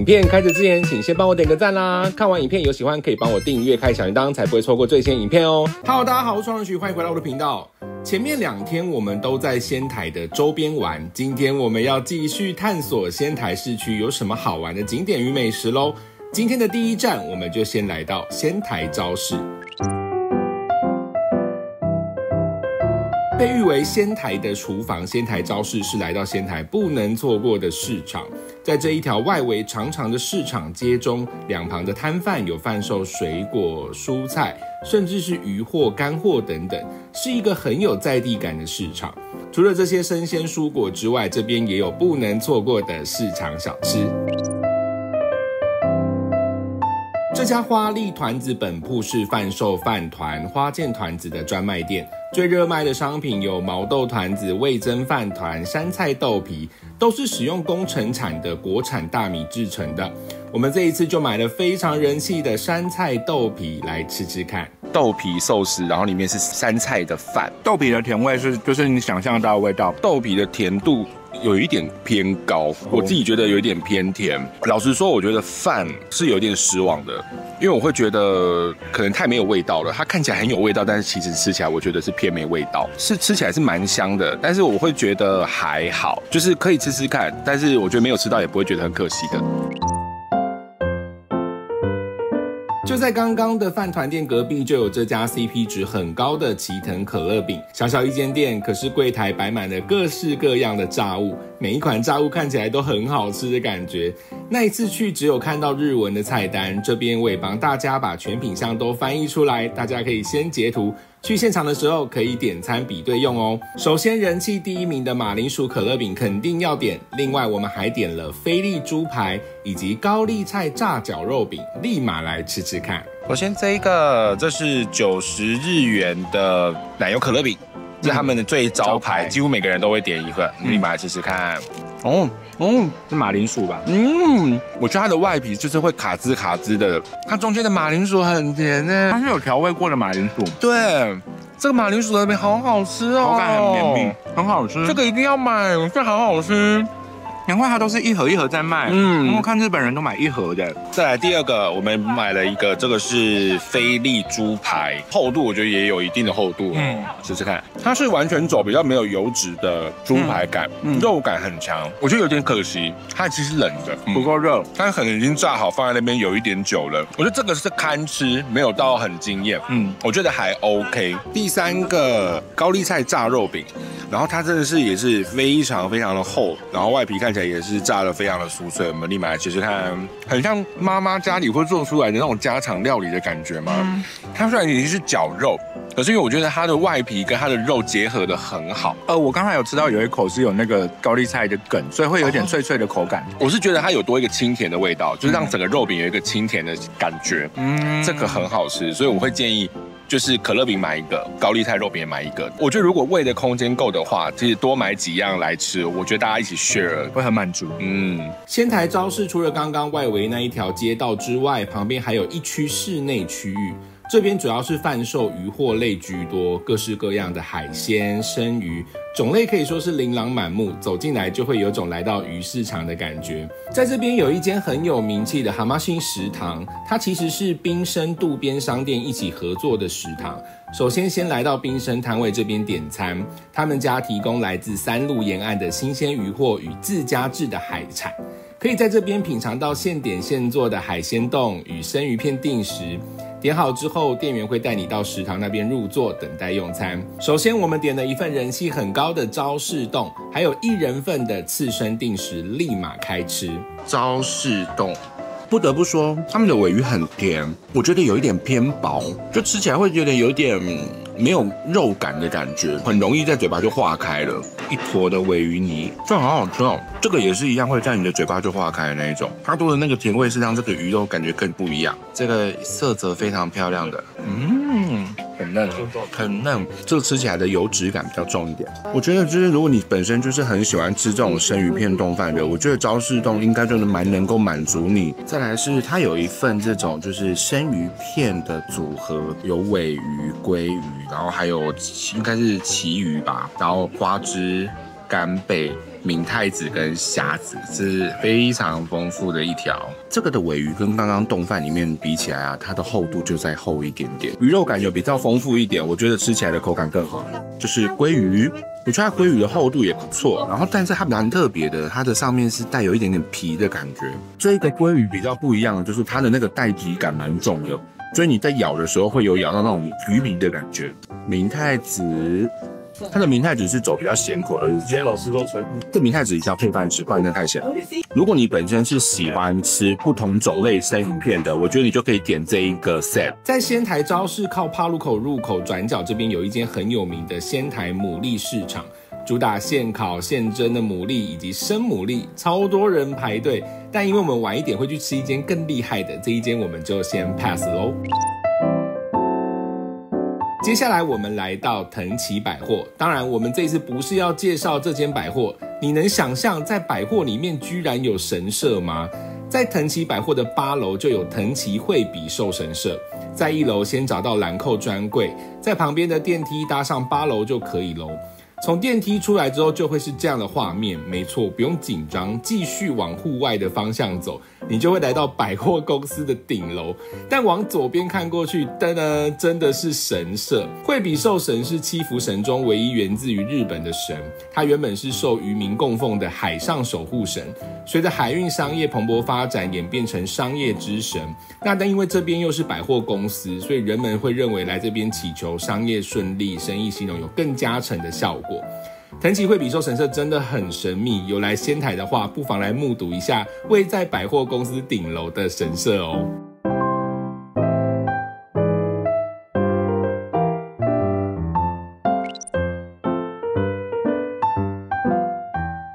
片開始之前，請先幫我點個讚啦！看完影片有喜歡可以幫我訂閱、開小鈴鐺，才不會錯過最新影片哦。Hello， 大家好，我是創人徐，歡迎回到我的頻道。前面2天我們都在仙台的周邊玩，今天我們要繼續探索仙台市區有什麼好玩的景點與美食嘍。今天的第一站，我們就先來到仙台朝市。被譽為仙台的廚房，仙台朝市是來到仙台不能錯過的市場。在這一條外圍長長的市場街中，兩旁的攤販有販售水果、蔬菜，甚至是魚貨、乾貨等等，是一個很有在地感的市場。除了這些生鮮蔬果之外，這邊也有不能錯過的市場小吃。這家花麗團子本鋪是販售飯糰、花見團子的專賣店。最熱賣的商品有毛豆團子、味噌飯糰、山菜豆皮，都是使用工程產的國產大米製成的。我們這一次就買了非常人氣的山菜豆皮來吃吃看。豆皮壽司，然後裡面是山菜的飯。豆皮的甜味就是你想象到的味道。豆皮的甜度有一点偏高，我自己觉得有一点偏甜。老實說，我覺得飯是有點失望的，因為我會覺得可能太沒有味道了。它看起來很有味道，但是其實吃起來我覺得是偏沒味道。是吃起來是蠻香的，但是我會覺得還好，就是可以吃吃看。但是我覺得沒有吃到也不會覺得很可惜的。就在剛剛的飯糰店隔壁，就有這家 CP 值很高的奇騰可樂餅。小小一間店，可是櫃檯擺滿了各式各樣的炸物，每一款炸物看起來都很好吃的感覺。那一次去只有看到日文的菜單，這邊我也幫大家把全品項都翻譯出來，大家可以先截圖，去現場的時候可以點餐比對用哦。首先人氣第1名的馬鈴薯可樂餅肯定要點，另外我們還點了菲力豬排以及高麗菜炸絞肉餅，立馬來吃吃看。首先這是90日元的奶油可樂餅，是他們的最招牌，幾乎每個人都會點一個，立馬來吃吃看。是馬鈴薯吧？我覺得它的外皮就是會卡茲卡茲的，它中間的馬鈴薯很甜耶，它是有調味過的馬鈴薯。對，這個馬鈴薯的餅好好吃哦，口感很綿密，很好吃。這個一定要買，這好好吃。難怪它都是一盒一盒在賣，我看日本人都買1盒的。再來第2個，我們買了一個，這個是菲力豬排，厚度我覺得也有一定的厚度，試試看。它是完全走比較沒有油脂的豬排感，肉感很強，我覺得有點可惜，它其實冷的，不夠熱，它可能已經炸好放在那邊有一點久了。我覺得這個是堪吃，沒有到很驚豔，我覺得還 OK。第3個高麗菜炸肉餅，然後它真的是也是非常非常的厚，然後外皮看起來也是炸得非常的酥脆，我們立馬來試試看，很像媽媽家裡會做出來的那種家常料理的感覺嗎？它雖然已經是絞肉，可是因為我覺得它的外皮跟它的肉結合得很好。我剛才有吃到有一口是有那個高麗菜的梗，所以會有點脆脆的口感。我是覺得它有多一個清甜的味道，就是讓整個肉餅有一個清甜的感覺。這個很好吃，所以我會建議。就是可樂餅買一個，高麗菜肉餅也買一個。我覺得如果胃的空間夠的話，其實多買幾樣來吃，我覺得大家一起 share 會很滿足。仙台朝市除了剛剛外圍那一條街道之外，旁邊還有一區室內區域。這邊主要是販售魚貨類居多，各式各樣的海鮮、生魚，種類可以說是琳琅滿目，走進來就會有種來到魚市場的感覺。在這邊有一間很有名氣的蛤蟆星食堂，它其實是賓生渡邊商店一起合作的食堂。首先來到賓生攤位這邊點餐，他們家提供來自3路沿岸的新鮮魚貨與自家製的海產，可以在這邊品嘗到現點現做的海鮮凍與生魚片定食。點好之後，店員會帶你到食堂那邊入座，等待用餐。首先，我們點了一份人氣很高的朝市凍，還有1人份的刺身定食，立馬開吃。朝市凍，不得不說，他們的鮪魚很甜，我覺得有一點偏薄，就吃起來會覺得有點沒有肉感的感覺，很容易在嘴巴就化開了。一坨的鮪魚泥，這好好吃哦。這個也是一樣會在你的嘴巴就化開的那一種，它多的那個甜味是讓這個魚肉感覺更不一樣。這個色澤非常漂亮的，很嫩，很嫩。這個吃起來的油脂感比較重一點。我覺得就是如果你本身就是很喜歡吃這種生魚片凍飯的，我覺得朝市凍應該就蠻能夠滿足你。再來是它有一份這種就是生魚片的組合，有鮪魚、鮭魚，然後還有應該是旗魚吧，然後花枝。干貝、明太子跟蝦子，是非常豐富的一條。這個的鮪魚跟剛剛丼飯裡面比起來啊，它的厚度就再厚一點點，魚肉感有比較豐富一點，我覺得吃起來的口感更好。就是鮭魚，我覺得它鮭魚的厚度也不錯，然後但是它蠻特別的，它的上面是帶有一點點皮的感覺。這個鮭魚比較不一樣的就是它的那個帶皮感蠻重的，所以你在咬的時候會有咬到那種魚皮的感覺。明太子。它的明太子是走比較鹹口的，今天老師都說這明太子一定要配飯吃，不然真的太鹹了。如果你本身是喜歡吃不同種類生魚片的，我覺得你就可以點這一個 set。在仙台招式靠八路口入口轉角這邊有一間很有名的仙台牡蠣市場，主打現烤現蒸的牡蠣以及生牡蠣，超多人排隊。但因為我們晚一點會去吃一間更厲害的，這一間我們就先 pass 咯。接下來我們來到藤崎百貨，當然我們這一次不是要介紹這間百貨。你能想象在百貨裡面居然有神社嗎？在藤崎百貨的8樓就有藤崎惠比壽神社，在1樓先找到蘭蔻專櫃，在旁邊的電梯搭上8樓就可以咯。從電梯出來之後就會是這樣的畫面，沒錯，不用緊張，繼續往戶外的方向走，你就會來到百貨公司的頂樓。但往左邊看過去，噔噔，真的是神社。惠比壽神是七福神中唯一源自於日本的神，它原本是受漁民供奉的海上守護神，隨着海運商業蓬勃發展，演變成商業之神。但因為這邊又是百貨公司，所以人們會認為來這邊祈求商業順利、生意興隆有更加成的效果。藤崎惠比壽神社真的很神秘，有來仙台的話，不妨來目睹一下位在百貨公司頂樓的神社哦。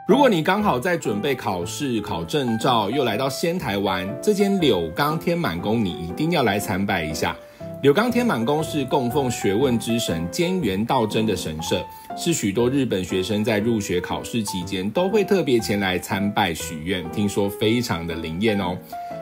如果你剛好在準備考試、考證照，又來到仙台玩，這間柳岡天滿宮你一定要來參拜一下。柳岡天滿宮是供奉學問之神菅原道真的神社，是許多日本學生在入學考試期間都會特別前來參拜許願，聽說非常的靈驗哦。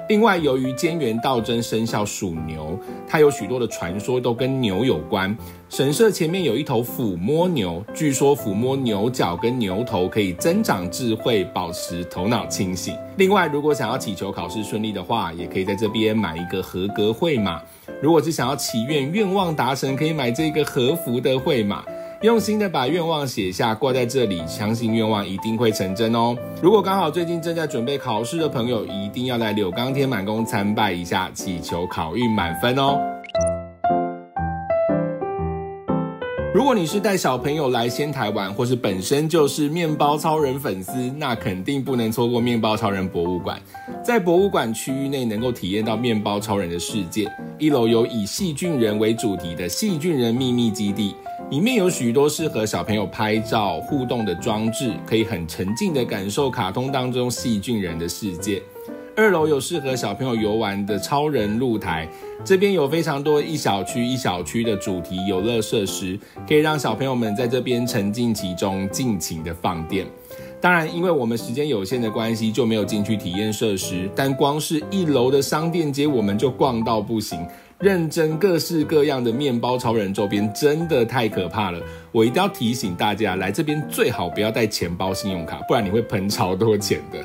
另外，由於菅原道真生肖屬牛，它有許多的傳說都跟牛有關。神社前面有一頭撫摸牛，據說撫摸牛角跟牛頭可以增長智慧，保持頭腦清醒。另外，如果想要祈求考試順利的話，也可以在這邊買一個合格會碼。如果是想要祈願願望達成，可以買這個和服的會碼。用心的把願望寫下，掛在這裡，相信願望一定會成真哦。如果剛好最近正在準備考試的朋友，一定要來柳岡天滿宮參拜一下，祈求考運滿分哦。如果你是帶小朋友來仙台玩，或是本身就是麵包超人粉絲，那肯定不能錯過麵包超人博物館。在博物館區域內，能夠體驗到麵包超人的世界。1樓有以細菌人為主題的細菌人秘密基地，裡面有許多適合小朋友拍照互動的裝置，可以很沉浸的感受卡通當中細菌人的世界。2樓有適合小朋友遊玩的超人露台，這邊有非常多一小區一小區的主題遊樂設施，可以讓小朋友們在這邊沉浸其中，盡情的放電。當然，因為我們時間有限的關係，就沒有進去體驗設施，但光是1樓的商店街我們就逛到不行，認真各式各樣的麵包超人周邊真的太可怕了。我一定要提醒大家，來這邊最好不要帶錢包信用卡，不然你會噴超多錢的。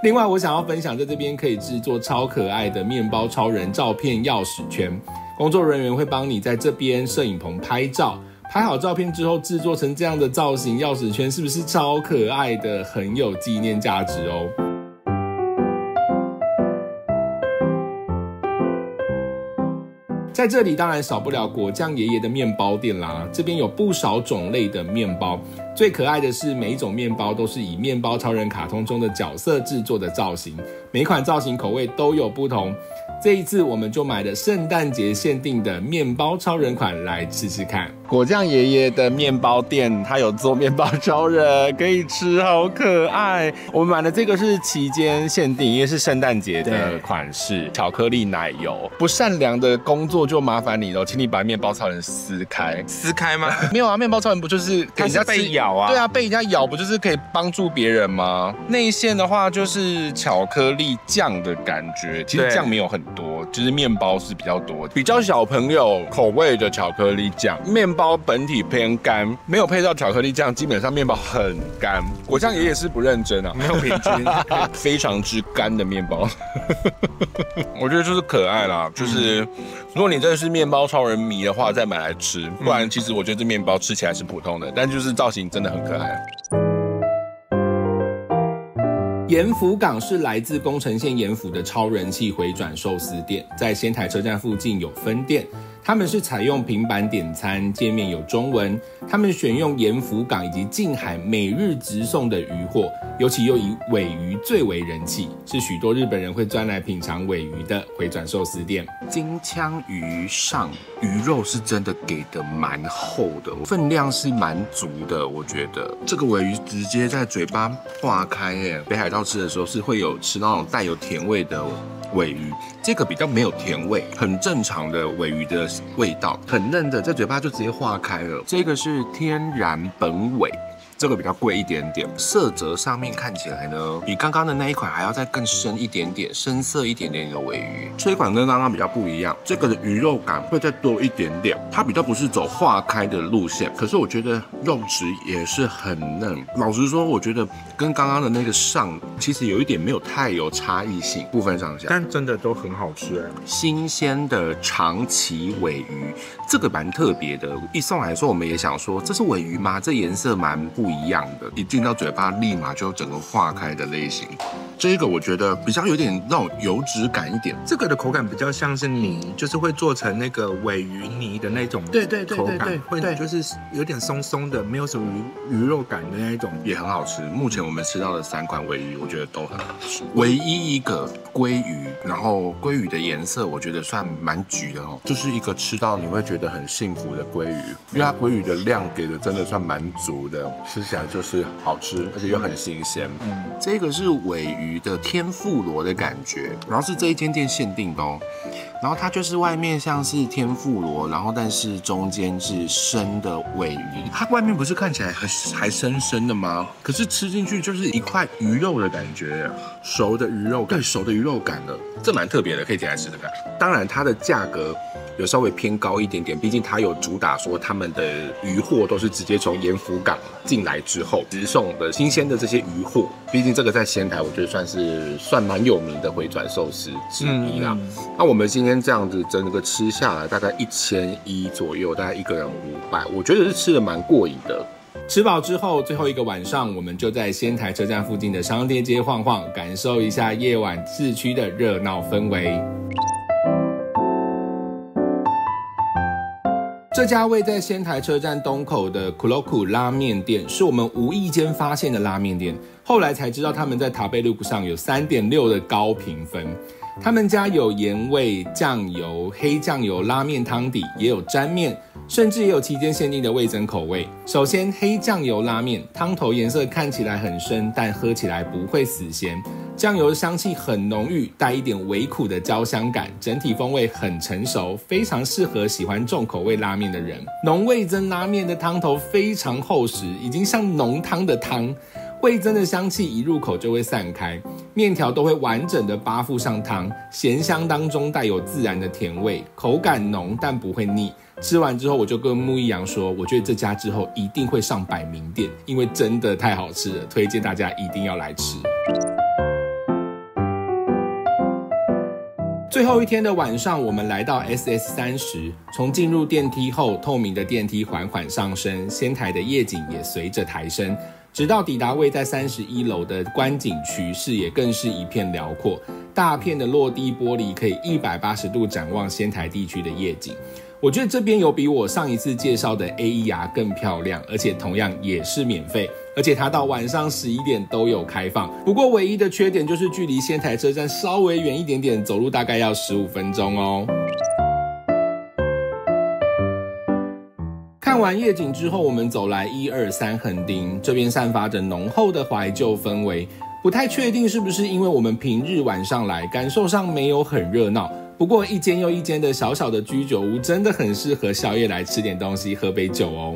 另外，我想要分享在這邊可以制作超可愛的麵包超人照片鑰匙圈，工作人員會幫你在這邊攝影棚拍照，拍好照片之後制作成這樣的造型鑰匙圈，是不是超可愛的，很有紀念價值哦。在這裡當然少不了果醬爺爺的麵包店啦，這邊有不少種類的麵包，最可愛的是每一種麵包都是以麵包超人卡通中的角色制作的造型，每款造型口味都有不同。這一次我們就買了聖誕節限定的麵包超人款來吃吃看。果醬爺爺的麵包店，他有做麵包超人可以吃，好可愛。我們買的這個是期間限定，因為是聖誕節的款式，巧克力奶油。不善良的工作就麻煩你了，請你把麵包超人撕開。撕開嗎？沒有啊，麵包超人不就是給人家被咬啊？对啊，被人家咬不就是可以幫助別人嗎？內餡的話就是巧克力醬的感覺，其實醬沒有很多，其實麵包是比較多的，比較小朋友口味的巧克力醬，麵包本體偏乾，沒有配到巧克力醬，基本上麵包很乾。果醬爺爺是不認真啊，沒有平均，非常之乾的麵包。我覺得就是可愛啦，就是如果你真的是麵包超人迷的話，再買來吃，不然其實我覺得這麵包吃起來是普通的，但就是造型真的很可愛。鹽福港是來自宮城縣鹽府的超人氣回轉壽司店，在仙台車站附近有分店。他們是採用平板點餐，界面有中文。他們選用鹽福港以及近海每日直送的魚貨，尤其又以鮪魚最為人氣，是許多日本人會專來品嘗鮪魚的回轉壽司店。金槍魚上魚肉是真的給的蠻厚的，分量是蠻足的，我覺得這個鮪魚直接在嘴巴化開耶。北海道吃的時候是會有吃那種帶有甜味的鮪魚，這個比較沒有甜味，很正常的鮪魚的味道，很嫩的，在嘴巴就直接化開了。這個是天然本鮪，這個比較貴一點點，色澤上面看起來呢，比剛剛的那一款還要再更深一點點，深色一點點的鮪魚。這一款跟剛剛比較不一樣，這個的魚肉感會再多一點點，它比較不是走化開的路線，可是我覺得肉質也是很嫩。老實說，我覺得跟剛剛的那個上其實有一點沒有太有差異性，部分上下，但真的都很好吃哎。新鮮的長鰭鮪魚，這個蠻特別的。一送來說，我們也想說這是鮪魚嗎？這顏色蠻不一樣的，一進到嘴巴立馬就整個化開的類型。這個我覺得比較有點那種油脂感一點，這個的口感比較像是泥，就是會做成那個鮪魚泥的那種口感，对，会就是有點鬆鬆的，沒有什麼魚肉感的那一種，也很好吃。目前我們吃到的3款鮪魚，我覺得都很好吃。唯一一個鮭魚，然後鮭魚的顏色我覺得算蠻橘的哦，就是一個吃到你會覺得很幸福的鮭魚，因為它鮭魚的量給的真的算蠻足的，吃起來就是好吃，而且又很新鮮。這個是鮪魚的天婦羅的感覺，然後是這一間店限定的哦。然後它就是外面像是天婦羅，然後但是中間是生的鮪魚，它外面不是看起來還生生的嗎？可是吃進去就是一塊魚肉的感覺，熟的魚肉感，對，熟的魚肉感的，這蠻特別的，可以點來吃吃看。當然它的價格有稍微偏高一點點，畢竟它有主打說他們的魚貨都是直接從鹽福港進來之後直送的新鮮的這些魚貨，畢竟這個在仙台我覺得算蠻有名的回轉壽司之一啦。那我們今天這樣子整個吃下來大概1100左右，大概一個人500，我覺得是吃得蠻過癮的。吃飽之後，最後一個晚上，我們就在仙台車站附近的商店街晃晃，感受一下夜晚市區的熱鬧氛圍。這家位在仙台車站東口的 Kuroku 拉麵店，是我們無意間發現的拉麵店，後來才知道他們在Tabelog上有3.6的高評分。他們家有鹽味、醬油、黑醬油拉麵湯底，也有沾麵，甚至也有期間限定的味噌口味。首先，黑醬油拉麵湯頭顏色看起來很深，但喝起來不會死鹹。醬油的香氣很濃郁，帶一點微苦的焦香感，整體風味很成熟，非常適合喜歡重口味拉麵的人。濃味噌拉麵的湯頭非常厚實，已經像濃湯的湯。味噌的香氣一入口就會散開，麵條都會完整的扒附上湯，鹹香當中帶有自然的甜味，口感濃但不會膩。吃完之後，我就跟木易陽說，我覺得這家之後一定會上百名店，因為真的太好吃了，推薦大家一定要來吃。最後一天的晚上，我們來到 SS30， 從進入電梯後，透明的電梯緩緩上升，仙台的夜景也隨着抬升，直到抵達位在31樓的觀景區，視野更是一片遼闊，大片的落地玻璃可以180度展望仙台地區的夜景。我覺得這邊有比我上一次介紹的 AER 更漂亮，而且同樣也是免費，而且它到晚上11點都有開放。不過唯一的缺點就是距離仙台車站稍微遠一點點，走路大概要15分鐘哦。看完夜景之後，我們走來123橫丁，這邊散發着濃厚的懷舊氛圍。不太確定是不是因為我們平日晚上來，感受上沒有很熱鬧。不過一間又一間的小小的居酒屋，真的很適合宵夜來吃點東西，喝杯酒哦。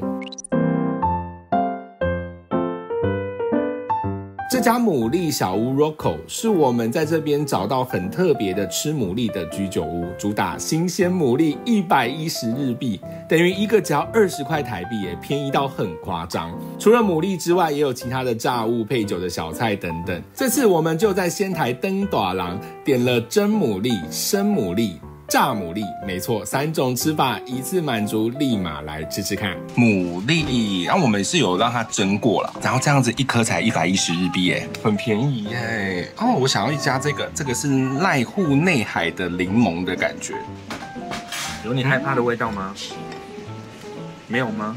這家牡蠣小屋 Rocco 是我們在這邊找到很特別的吃牡蠣的居酒屋，主打新鮮牡蠣110日幣，等於一個只要20塊台幣耶，便宜到很誇張。除了牡蠣之外，也有其他的炸物、配酒的小菜等等。這次我們就在仙台登大人點了蒸牡蠣、生牡蠣、炸牡蠣，沒錯，3種吃法一次滿足，立馬來吃吃看。牡蠣，然後我們是有讓它蒸過了，然後這樣子一顆才110日幣耶，很便宜耶。哦，我想要一加这個是瀨戶內海的檸檬的感覺。有你害怕的味道嗎？沒有嗎？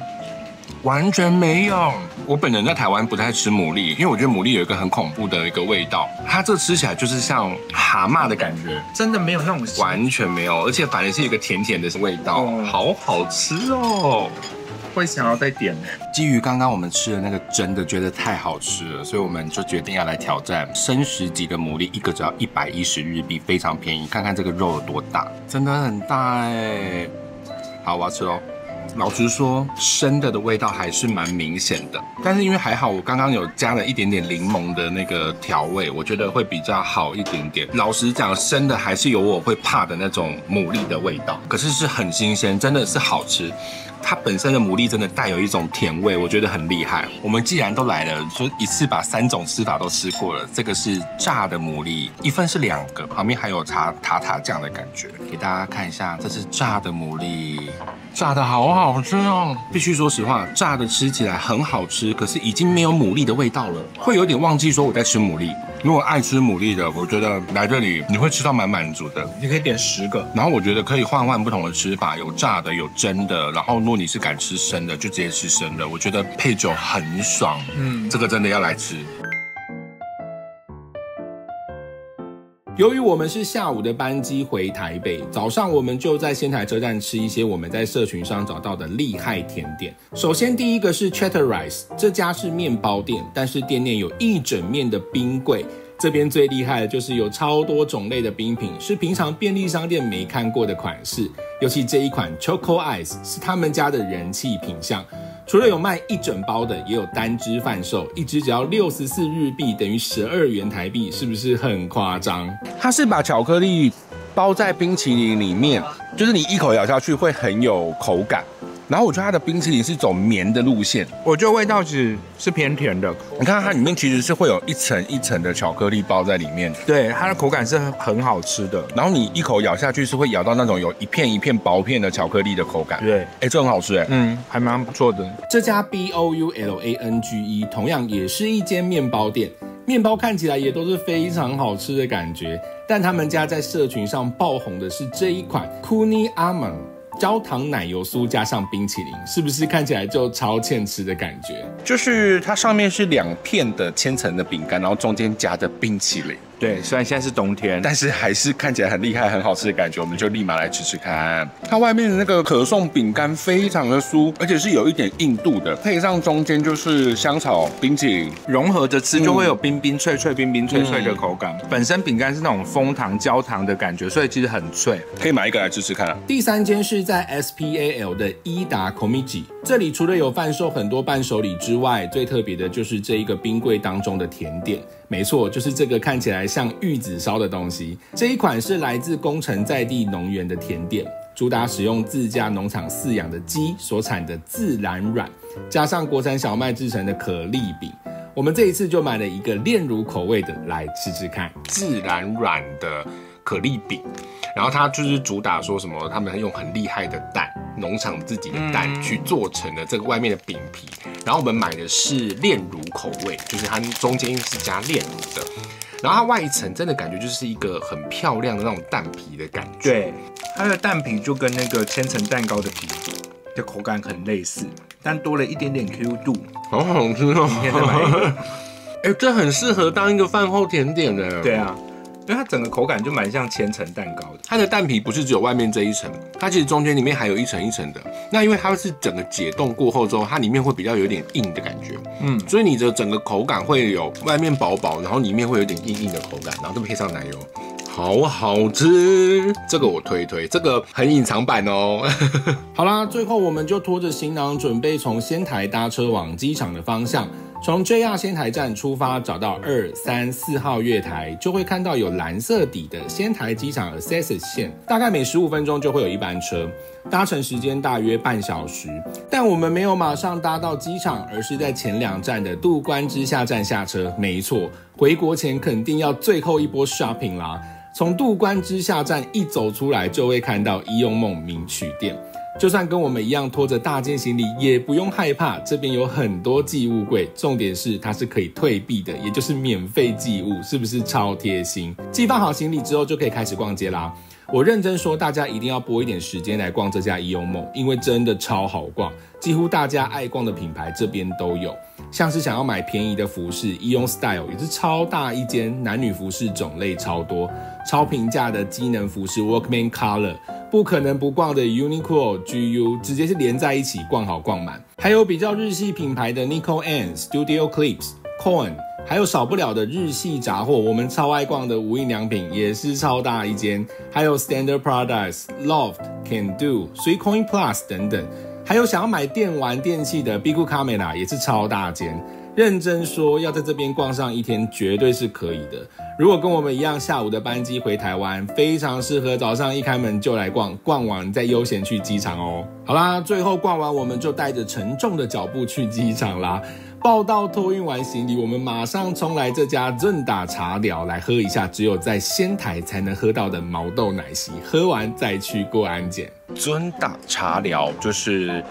完全沒有。我本人在台灣不太吃牡蠣，因為我覺得牡蠣有一個很恐怖的一個味道，它這吃起來就是像蛤蟆的感覺，真的沒有那種，完全沒有，而且反而是一個甜甜的味道，好好吃哦，會想要再點呢。基於剛剛我們吃的那個真的覺得太好吃了，所以我們就決定要來挑戰生食級的牡蠣，一個只要110日幣，非常便宜。看看這個肉有多大，真的很大哎。好，我要吃嘍。老實說，生的味道還是蠻明顯的，但是因為還好，我剛剛有加了一點點檸檬的那個調味，我覺得會比較好一點點。老實講，生的還是有我會怕的那種牡蠣的味道，可是是很新鮮，真的是好吃。它本身的牡蠣真的帶有一種甜味，我覺得很厲害。我們既然都來了，就一次把3種吃法都吃過了。這個是炸的牡蠣，一份是2個，旁邊還有塔塔醬的感覺，給大家看一下，這是炸的牡蠣。炸的好好吃哦！必須說實話，炸的吃起來很好吃，可是已經沒有牡蠣的味道了，會有點忘記說我在吃牡蠣。如果愛吃牡蠣的，我覺得來這裡你會吃到蠻滿足的。你可以點10個，然後我覺得可以換不同的吃法，有炸的，有蒸的。然後如果你是敢吃生的，就直接吃生的。我覺得配酒很爽，這個真的要來吃。由於我們是下午的班機回台北，早上我們就在仙台車站吃一些我們在社群上找到的厲害甜點。首先第一個是 Chatterice， 這家是麵包店，但是店內有一整面的冰櫃。這邊最厲害的就是有超多種類的冰品，是平常便利商店沒看過的款式。尤其這一款 Choco Ice 是他們家的人氣品項。除了有賣一整包的，也有單支販售，一支只要64日幣，等於12元台幣，是不是很誇張？它是把巧克力包在冰淇淋裡面，就是你一口咬下去會很有口感。然后我觉得它的冰淇淋是走绵的路線，我觉得味道其實是偏甜的。你看它裡面其實是會有一層一層的巧克力包在裡面，對，它的口感是很好吃的。然後你一口咬下去是會咬到那種有一片一片薄片的巧克力的口感。對，這很好吃還蠻不錯的。這家 BOULANGE 同樣也是一間麵包店，麵包看起來也都是非常好吃的感覺，但他們家在社群上爆紅的是這一款 Kuni Almond。焦糖奶油酥加上冰淇淋，是不是看起來就超欠吃的感覺？就是它上面是2片的千層的餅乾，然後中間夾着冰淇淋。对，雖然現在是冬天，但是還是看起來很厲害、很好吃的感覺，我們就立馬來吃吃看。它外面的那個可頌餅乾非常的酥，而且是有一點硬度的，配上中間就是香草冰淇淋融合着吃，就會有冰冰脆脆、冰冰脆脆的口感。本身餅乾是那種楓糖、焦糖的感覺，所以其實很脆，可以買一個來吃吃看啊。第3間是在 SPAL 的伊達 Komiji， 這裡除了有販售很多伴手禮之外，最特別的就是這一個冰櫃當中的甜點。沒錯，就是這個看起來像玉子燒的東西。這一款是來自宮城在地農園的甜點，主打使用自家農場飼養的雞所產的自然軟，加上國產小麥製成的可麗餅。我們這一次就買了一個煉乳口味的來吃吃看，自然軟的可麗餅。然後它就是主打說什麼，他們用很厲害的蛋，農場自己的蛋去做成了這個外面的餅皮。然後我們買的是煉乳口味，就是它中間是加煉乳的。然後它外一層真的感覺就是一個很漂亮的那種蛋皮的感覺。對，它的蛋皮就跟那個千層蛋糕的皮的口感很類似，但多了一點點 Q 度，好好吃哦！明天再買一個。哎，這很適合當一個飯後甜點的。對啊。因為它整個口感就蠻像千層蛋糕的，它的蛋皮不是只有外面這一層，它其實中間裡面還有一層一層的。那因為它是整個解凍過後之後，它裡面會比較有點硬的感覺，所以你的整個口感會有外面薄薄，然後裡面會有點硬硬的口感，然後再配上奶油，好好吃。這個我推，這個很隱藏版哦。好啦，最後我們就拖着行囊準備從仙台搭車往機場的方向。從 JR 仙台站出發，找到2、3、4號月台，就會看到有藍色底的仙台機場 Access 線，大概每15分鐘就會有一班車，搭乘時間大約半小時。但我們沒有馬上搭到機場，而是在前2站的渡關支下站下車。沒錯，回國前肯定要最後一波 shopping 啦。從渡關支下站一走出來，就會看到伊用夢名曲店。就算跟我們一樣拖着大件行李，也不用害怕，這邊有很多寄物櫃，重點是它是可以退幣的，也就是免費寄物，是不是超貼心？寄放好行李之後就可以開始逛街啦。我認真說，大家一定要撥一點時間來逛這家伊用夢，因為真的超好逛，幾乎大家愛逛的品牌這邊都有。像是想要買便宜的服飾，Aeon Style 也是超大一間，男女服飾種類超多，超平價的機能服飾 Workman Color， 不可能不逛的 Uniqlo、GU 直接是連在一起逛好逛滿，還有比较日系品牌的 Nico N、Studio Clips、Coin， 還有少不了的日系雜貨，我們超愛逛的無印良品也是超大一間，還有 Standard Products、Loft、Can Do、3Coin Plus 等等。還有想要買電玩電器的 Bigu Camera 也是超大間，認真說要在這邊逛上一天絕對是可以的。如果跟我們一樣下午的班機回台灣，非常適合早上一開門就來逛，逛完再悠閒去機場哦。好啦，最後逛完我們就帶着沉重的腳步去機場啦。報到托運完行李，我們馬上衝來這家尊打茶寮來喝一下只有在仙台才能喝到的毛豆奶昔，喝完再去過安檢。尊打茶寮就是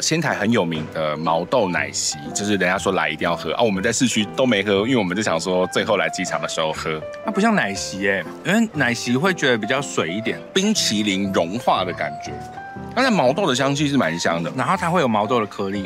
仙台很有名的毛豆奶昔，就是人家說來一定要喝啊。我們在市區都沒喝，因為我们就想說最後來機場的時候喝。它不像奶昔耶，因為奶昔會覺得比較水一點，冰淇淋融化的感覺。但是毛豆的香氣是蠻香的，然後它會有毛豆的顆粒。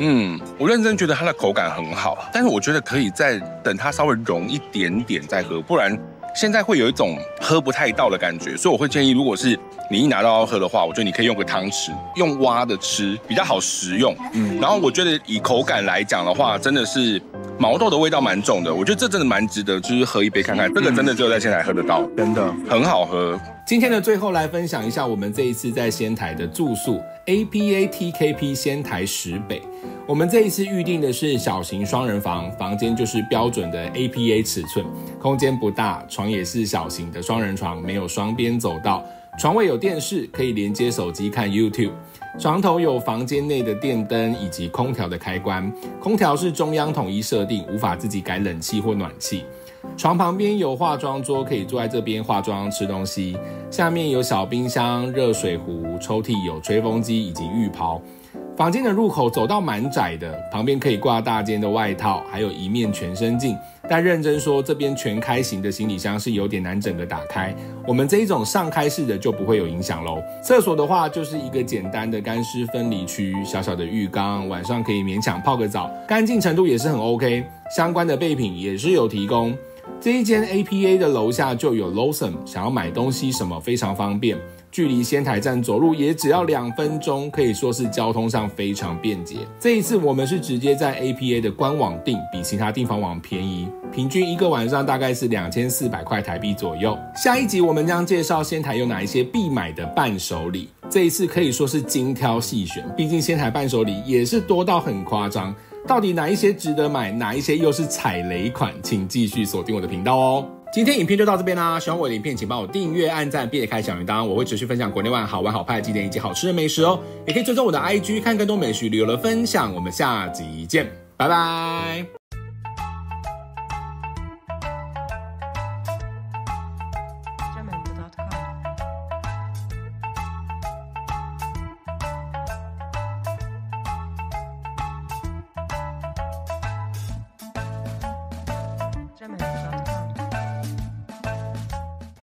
我認真覺得它的口感很好，但是我覺得可以再等它稍微融一點點再喝，不然現在會有一種喝不太到的感覺。所以我會建議，如果是你一拿到要喝的話，我覺得你可以用個湯匙，用挖的吃比較好食用。然後我覺得以口感來講的話，真的是毛豆的味道蠻重的，我覺得這真的蠻值得，就是喝一杯看看。這個真的只有在仙台喝得到，真的很好喝。今天的最後來分享一下我們這一次在仙台的住宿 APA TKP 仙台石北。我們這一次預定的是小型雙人房，房間就是標準的 APA 尺寸，空間不大，床也是小型的雙人床，沒有雙邊走道，床位有電視，可以連接手機看 YouTube。床頭有房間內的電燈以及空調的開關，空調是中央統一設定，無法自己改冷氣或暖氣。床旁邊有化妝桌，可以坐在這邊化妝吃東西。下面有小冰箱、熱水壺，抽屜有吹風機以及浴袍。房間的入口走道蠻窄的，旁邊可以掛大件的外套，還有一面全身鏡。但認真說，這邊全開型的行李箱是有點難整個打開。我們這一種上開式的就不會有影響咯。廁所的話，就是一個簡單的乾濕分離區，小小的浴缸，晚上可以勉強泡個澡，乾淨程度也是很 OK。相關的備品也是有提供。這一間 APA 的樓下就有 Lawson， 想要買東西什麼非常方便，距離仙台站走路也只要2分鐘，可以說是交通上非常便捷。這一次我們是直接在 APA 的官網訂，比其他訂房網便宜，平均一個晚上大概是2400塊台幣左右。下一集我們將介紹仙台有哪一些必買的伴手禮，這一次可以說是精挑細選，畢竟仙台伴手禮也是多到很誇張。到底哪一些值得買，哪一些又是踩雷款，請繼續鎖定我的頻道哦。今天影片就到這邊啦，喜歡我的影片請幫我訂閱、按讚並開小鈴鐺，我會持續分享國內外好玩好拍的景點以及好吃的美食哦。也可以追蹤我的 IG 看更多美食旅遊的分享，我們下集見，拜拜。